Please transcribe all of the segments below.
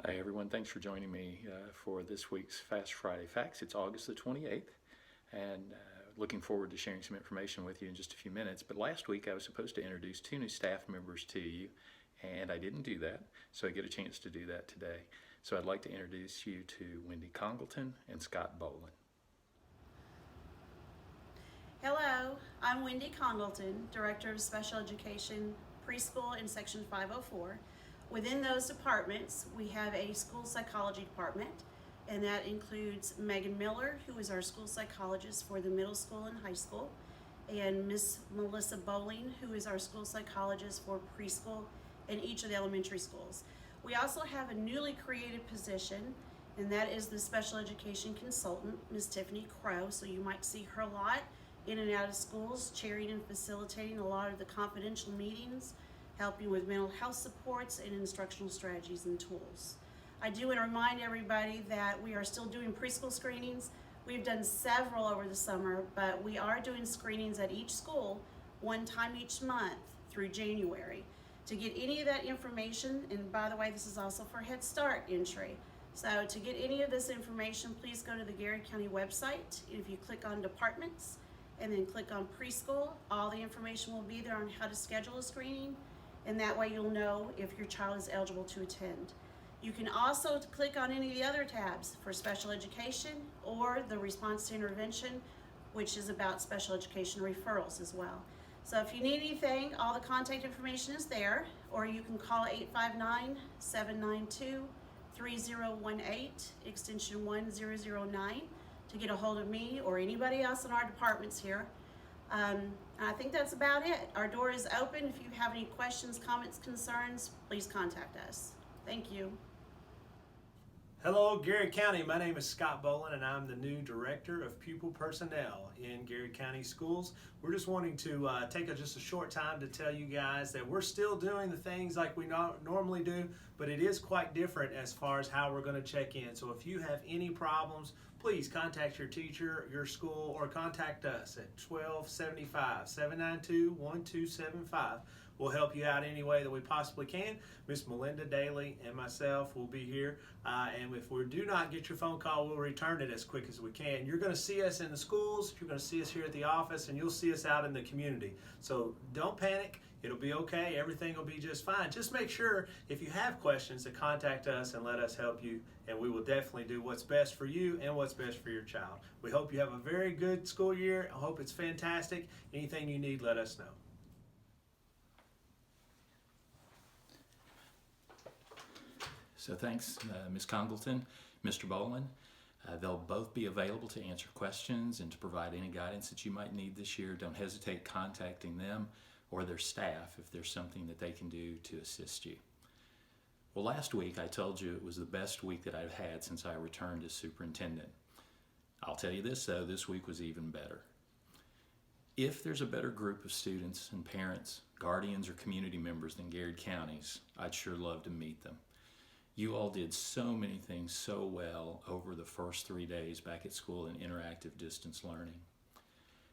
Hi everyone, thanks for joining me for this week's Fast Friday Facts. It's August the 28th and looking forward to sharing some information with you in just a few minutes. But last week I was supposed to introduce two new staff members to you and I didn't do that, so I get a chance to do that today. So I'd like to introduce you to Wendy Congleton and Scott Boland. Hello, I'm Wendy Congleton, Director of Special Education, Preschool in Section 504. Within those departments, we have a school psychology department, and that includes Megan Miller, who is our school psychologist for the middle school and high school, and Miss Melissa Bowling, who is our school psychologist for preschool in each of the elementary schools. We also have a newly created position, and that is the special education consultant, Miss Tiffany Crow, so you might see her a lot in and out of schools, chairing and facilitating a lot of the confidential meetings, helping with mental health supports and instructional strategies and tools. I do want to remind everybody that we are still doing preschool screenings. We've done several over the summer, but we are doing screenings at each school one time each month through January. To get any of that information, and by the way, this is also for Head Start entry. So to get any of this information, please go to the Garrett County website. If you click on departments and then click on preschool, all the information will be there on how to schedule a screening, and that way you'll know if your child is eligible to attend. You can also click on any of the other tabs for special education or the response to intervention, which is about special education referrals as well. So if you need anything, all the contact information is there, or you can call 859-792-3018, extension 1009, to get a hold of me or anybody else in our departments here. I think that's about it. Our door is open. If you have any questions, comments, concerns, please contact us. Thank you. Hello, Garrett County. My name is Scott Boland, and I'm the new Director of Pupil Personnel in Garrett County Schools. We're just wanting to take just a short time to tell you guys that we're still doing the things like we normally do, but it is quite different as far as how we're going to check in. So if you have any problems, please contact your teacher, your school, or contact us at 1275-792-1275. We'll help you out any way that we possibly can. Miss Melinda Daly and myself will be here. And if we do not get your phone call, we'll return it as quick as we can. You're going to see us in the schools, you're going to see us here at the office, and you'll see us out in the community. So don't panic. It'll be okay. Everything will be just fine. Just make sure if you have questions to contact us and let us help you, and we will definitely do what's best for you and what's best for your child. We hope you have a very good school year. I hope it's fantastic. Anything you need, let us know. So thanks, Ms. Congleton, Mr. Boland. They'll both be available to answer questions and to provide any guidance that you might need this year. Don't hesitate contacting them or their staff if there's something that they can do to assist you. Well, last week I told you it was the best week that I've had since I returned as superintendent. I'll tell you this though, this week was even better. If there's a better group of students and parents, guardians, or community members than Garrett County's, I'd sure love to meet them. You all did so many things so well over the first 3 days back at school in interactive distance learning.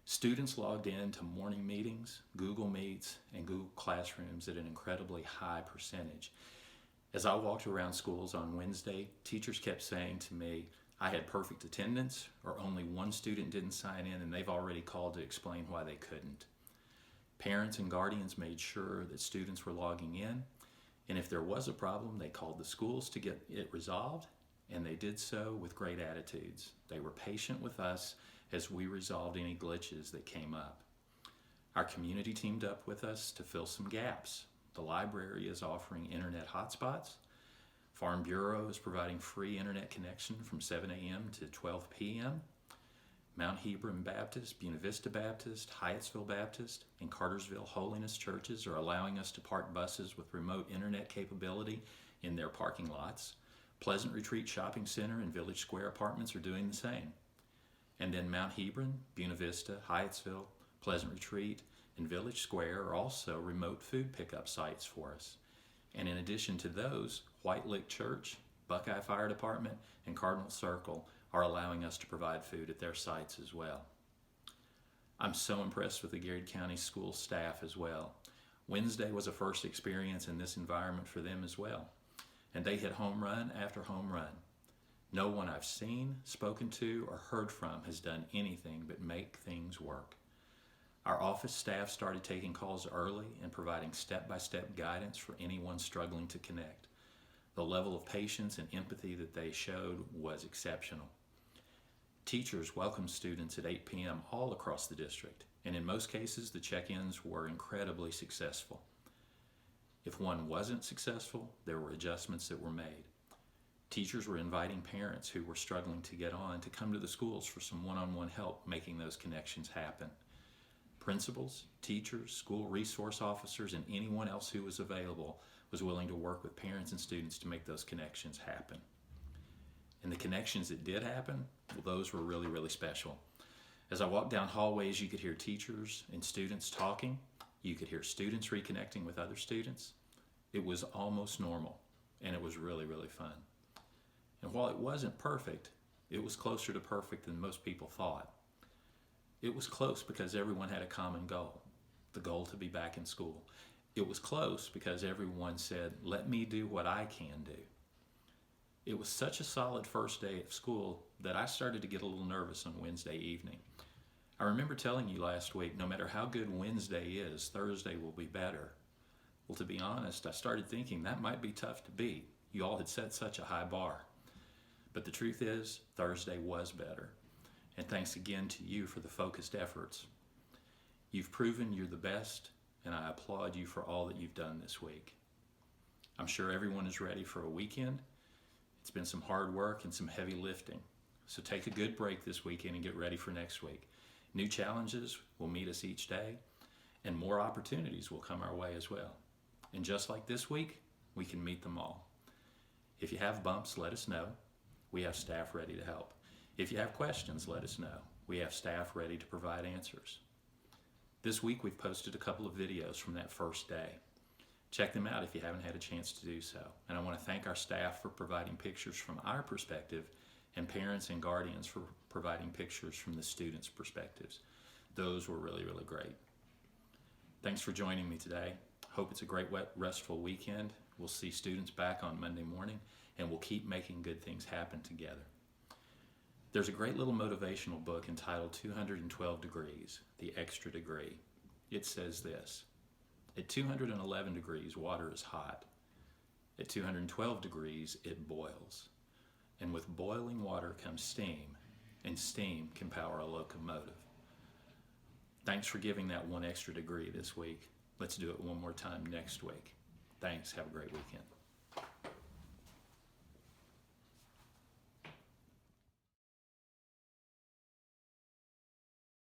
Students logged in to morning meetings, Google Meets, and Google Classrooms at an incredibly high percentage. As I walked around schools on Wednesday, teachers kept saying to me, I had perfect attendance, or only one student didn't sign in, and they've already called to explain why they couldn't. Parents and guardians made sure that students were logging in, and if there was a problem, they called the schools to get it resolved, and they did so with great attitudes. They were patient with us as we resolved any glitches that came up. Our community teamed up with us to fill some gaps. The library is offering internet hotspots. Farm Bureau is providing free internet connection from 7 a.m. to 12 p.m. Mount Hebron Baptist, Buena Vista Baptist, Hyattsville Baptist, and Cartersville Holiness churches are allowing us to park buses with remote internet capability in their parking lots. Pleasant Retreat Shopping Center and Village Square Apartments are doing the same. And then Mount Hebron, Buena Vista, Hyattsville, Pleasant Retreat, and Village Square are also remote food pickup sites for us. And in addition to those, White Lick Church, Buckeye Fire Department, and Cardinal Circle are allowing us to provide food at their sites as well. I'm so impressed with the Garrett County school staff as well. Wednesday was a first experience in this environment for them as well. and they hit home run after home run. No one I've seen, spoken to, or heard from has done anything but make things work. Our office staff started taking calls early and providing step-by-step guidance for anyone struggling to connect. The level of patience and empathy that they showed was exceptional. Teachers welcomed students at 8 p.m. all across the district, and in most cases, the check-ins were incredibly successful. If one wasn't successful, there were adjustments that were made. Teachers were inviting parents who were struggling to get on to come to the schools for some one-on-one help making those connections happen. Principals, teachers, school resource officers, and anyone else who was available was willing to work with parents and students to make those connections happen. And the connections that did happen, well, those were really, really special. As I walked down hallways, you could hear teachers and students talking. You could hear students reconnecting with other students. It was almost normal, and it was really, really fun. And while it wasn't perfect, it was closer to perfect than most people thought. It was close because everyone had a common goal, the goal to be back in school. It was close because everyone said, let me do what I can do. It was such a solid first day of school that I started to get a little nervous on Wednesday evening. I remember telling you last week, no matter how good Wednesday is, Thursday will be better. Well, to be honest, I started thinking that might be tough to beat. You all had set such a high bar. But the truth is, Thursday was better. And thanks again to you for the focused efforts. You've proven you're the best, and I applaud you for all that you've done this week. I'm sure everyone is ready for a weekend. It's been some hard work and some heavy lifting. So take a good break this weekend and get ready for next week. New challenges will meet us each day, and more opportunities will come our way as well. And just like this week, we can meet them all. If you have bumps, let us know. We have staff ready to help. If you have questions, let us know. We have staff ready to provide answers. This week we've posted a couple of videos from that first day. Check them out if you haven't had a chance to do so. And I want to thank our staff for providing pictures from our perspective, and parents and guardians for providing pictures from the students' perspectives. Those were really, really great. Thanks for joining me today. Hope it's a great, restful weekend. We'll see students back on Monday morning, and we'll keep making good things happen together. There's a great little motivational book entitled 212 Degrees, The Extra Degree. It says this: at 211 degrees, water is hot. At 212 degrees, it boils. And with boiling water comes steam, and steam can power a locomotive. Thanks for giving that one extra degree this week. Let's do it one more time next week. Thanks. Have a great weekend.